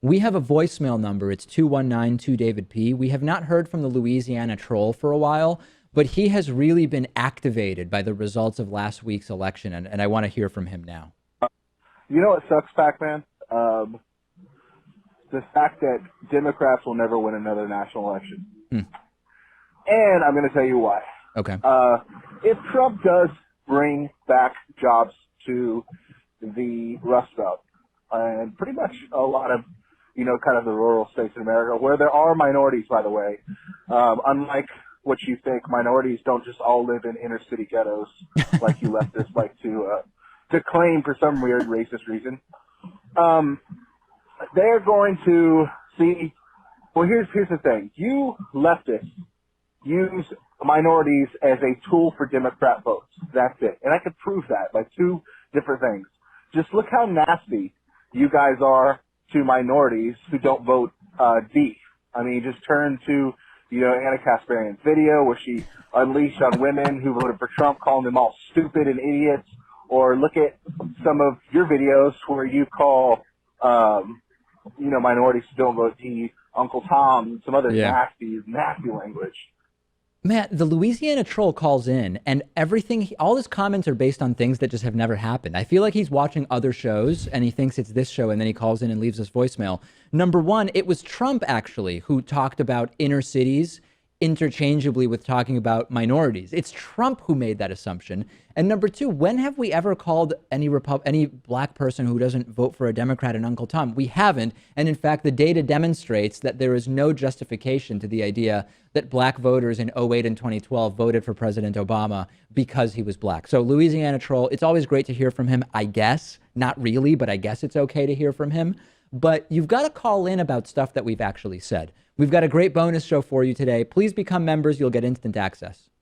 We have a voicemail number. It's 2192-DAVID-P. We have not heard from the Louisiana troll for a while, but he has really been activated by the results of last week's election, and I want to hear from him now. You know what sucks, Pac-Man? The fact that Democrats will never win another national election. And I'm going to tell you why. Okay. If Trump does bring back jobs to the Rust Belt, and pretty much a lot of, kind of the rural states in America, where there are minorities, by the way, unlike what you think, minorities don't just all live in inner city ghettos like you leftists like to claim for some weird racist reason. They're going to see. Well, here's the thing: you leftists use minorities as a tool for Democrat votes. That's it, and I could prove that by two different things. Just look how nasty you guys are to minorities who don't vote D. I mean, just turn to Anna Kasparian's video where she unleashed on women who voted for Trump, calling them all stupid and idiots, or look at some of your videos where you call minorities who don't vote D, Uncle Tom, and some other nasty language. Matt, the Louisiana troll calls in, and all his comments are based on things that just have never happened. I feel like he's watching other shows, and he thinks it's this show, and then he calls in and leaves us voicemail. Number one, it was Trump, actually, who talked about inner cities interchangeably with talking about minorities. It's Trump who made that assumption. And number two, when have we ever called any black person who doesn't vote for a Democrat an Uncle Tom? We haven't. And in fact, the data demonstrates that there is no justification to the idea that black voters in '08 and 2012 voted for President Obama because he was black. So Louisiana troll, it's always great to hear from him, I guess. Not really, but I guess it's okay to hear from him. But you've got to call in about stuff that we've actually said. We've got a great bonus show for you today. Please become members. You'll get instant access.